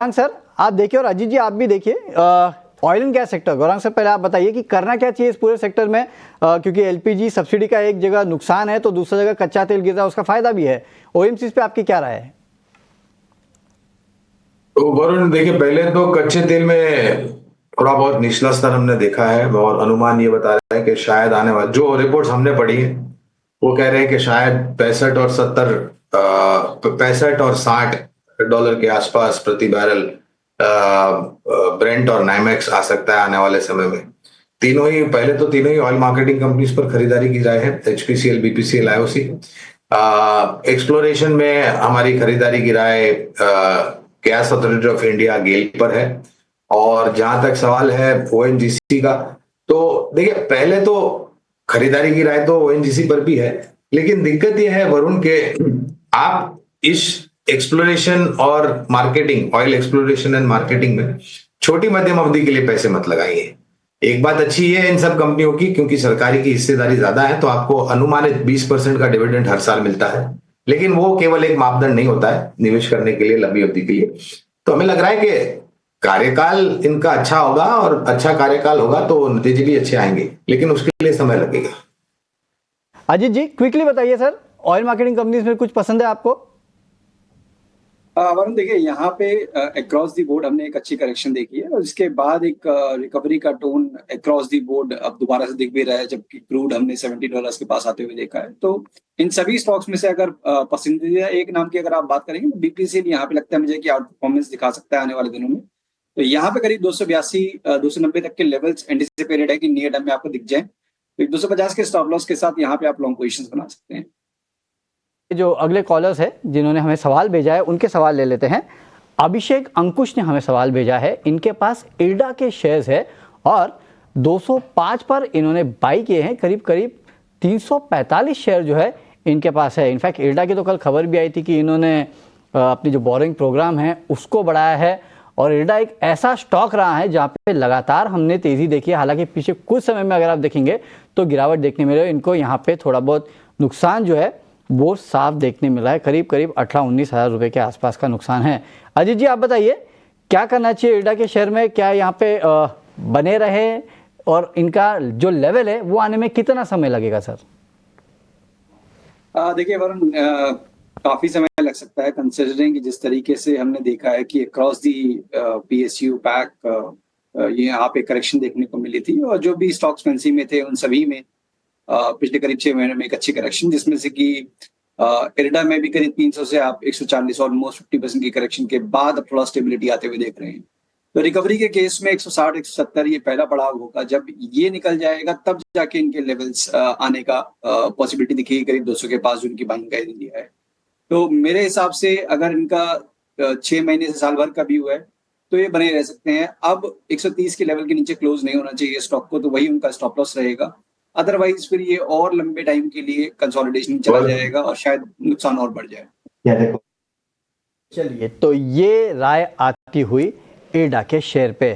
Gaurang sir आप देखिए और अजीत जी आप भी देखिए, oil and gas sector, Gaurang sir पहले आप बताइए कि करना क्या चाहिए इस पूरे सेक्टर में, क्योंकि एलपीजी सब्सिडी का एक जगह नुकसान है तो दूसरी जगह कच्चा तेल गिर रहा है, उसका फायदा भी है। ओएमसीज पे आपकी क्या राय है? तो वरुण देखिए, पहले तो कच्चे तेल में थोड़ा बहुत निचला स्तर हमने देखा है और अनुमान ये बता रहा है कि शायद आने वाले जो रिपोर्ट्स हमने पढ़ी है वो कह रहे हैं कि शायद 65 और 60 $65 और 60 के आसपास प्रति बैरल ब्रेंट और नाइमेक्स आ सकता है आने वाले समय में। तीनों ही ऑयल मार्केटिंग कंपनीज पर खरीदारी की जाए है, एचपीसीएल, बीपीसीएल, आईओसी। एक्सप्लोरेशन में हमारी खरीदारी की राय गैस अथॉरिटी ऑफ इंडिया गेल पर है। और जहां तक सवाल है ओएनजीसी का, तो देखिए पहले तो खरीदारी की राय तो ओएनजीसी पर भी है, लेकिन दिक्कत यह है वरुण के आप इस एक्सप्लोरेशन और marketing, oil exploration and marketing में छोटी मध्यम अवधि के लिए पैसे मत लगाइए। एक बात अच्छी है इन सब कंपनियों की, क्योंकि सरकारी की हिस्सेदारी ज्यादा है तो आपको अनुमानित 20% का डिविडेंड हर साल मिलता है, लेकिन वो केवल एक मापदंड नहीं होता है निवेश करने के लिए लंबी अवधि के लिए। तो हमें लग रहा है कि कार्यकाल इनका अच्छा होगा और अच्छा कार्यकाल होगा तो नतीजे भी अच्छे आएंगे, लेकिन उसके लिए समय लगेगा। अजीत जी क्विकली बताइए सर, ऑयल मार्केटिंग कंपनीज में कुछ पसंद है आपको? वरुण देखिए, यहाँ पे अक्रॉस दी बोर्ड हमने एक अच्छी करेक्शन देखी है और इसके बाद एक रिकवरी का टोन अक्रॉस दी बोर्ड अब दोबारा से दिख भी रहा है, जबकि क्रूड हमने $70 के पास आते हुए देखा है। तो इन सभी स्टॉक्स में से अगर पसंदीदा एक नाम की अगर आप बात करेंगे तो बीपीसीएल यहाँ पे लगता है मुझे कि आउट परफॉर्मेंस दिखा सकता है आने वाले दिनों में। तो यहाँ पे करीब 282 290 तक के लेवल्स एंटिसिपेटेड है कि नियर टर्म में आपको दिख जाए। तो 250 के स्टॉप लॉस के साथ यहाँ पे आप लॉन्ग पोजिशन बना सकते हैं। जो अगले कॉलर्स है जिन्होंने हमें सवाल भेजा है उनके सवाल ले लेते हैं। अभिषेक अंकुश ने हमें सवाल भेजा है, इनके पास इल्डा के शेयर्स है और 205 पर इन्होंने बाई किए हैं, करीब करीब 345 शेयर जो है इनके पास है। इनफैक्ट इल्डा की तो कल खबर भी आई थी कि इन्होंने अपनी जो बोरिंग प्रोग्राम है उसको बढ़ाया है और इल्डा एक ऐसा स्टॉक रहा है जहाँ पे लगातार हमने तेज़ी देखी है। हालांकि पीछे कुछ समय में अगर आप देखेंगे तो गिरावट देखने मिले, इनको यहाँ पे थोड़ा बहुत नुकसान जो है वो साफ देखने मिला है, करीब करीब 18-19 हज़ार रुपये के आसपास का नुकसान है। अजीत जी आप बताइए क्या करना चाहिए इल्डा के शेयर में, क्या यहाँ पे बने रहे और इनका जो लेवल है वो आने में कितना समय लगेगा सर? देखिए वरुण, काफी समय लग सकता है कंसिडरिंग कि जिस तरीके से हमने देखा है कि अक्रॉस दी पीएसयू पैक ये यहाँ पे करेक्शन देखने को मिली थी और जो भी स्टॉक्स फैंसी में थे उन सभी में पिछले करीब 6 महीने में एक अच्छी करेक्शन, जिसमें से कि इल्डा में भी करीब 300 से आप 140 ऑलमोस्ट 50% की करेक्शन के बाद अब थोड़ा स्टेबिलिटी आते हुए देख रहे हैं। तो रिकवरी के केस में 160 170 ये पहला पड़ाव होगा, जब ये निकल जाएगा तब जाके इनके लेवल्स आने का पॉसिबिलिटी दिखेगी करीब 200 के पास जो इनकी बाइंग गाइडेंस दिया है। तो मेरे हिसाब से अगर इनका 6 महीने से साल भर का भी हुआ है तो ये बने रह सकते हैं। अब 130 के लेवल के नीचे क्लोज नहीं होना चाहिए स्टॉक को, तो वही उनका स्टॉप लॉस रहेगा। अदरवाइज फिर ये और लंबे टाइम के लिए कंसोलिडेशन चला जाएगा और शायद नुकसान और बढ़ जाए। चलिए, तो ये राय आती हुई इल्डा के शेयर पे।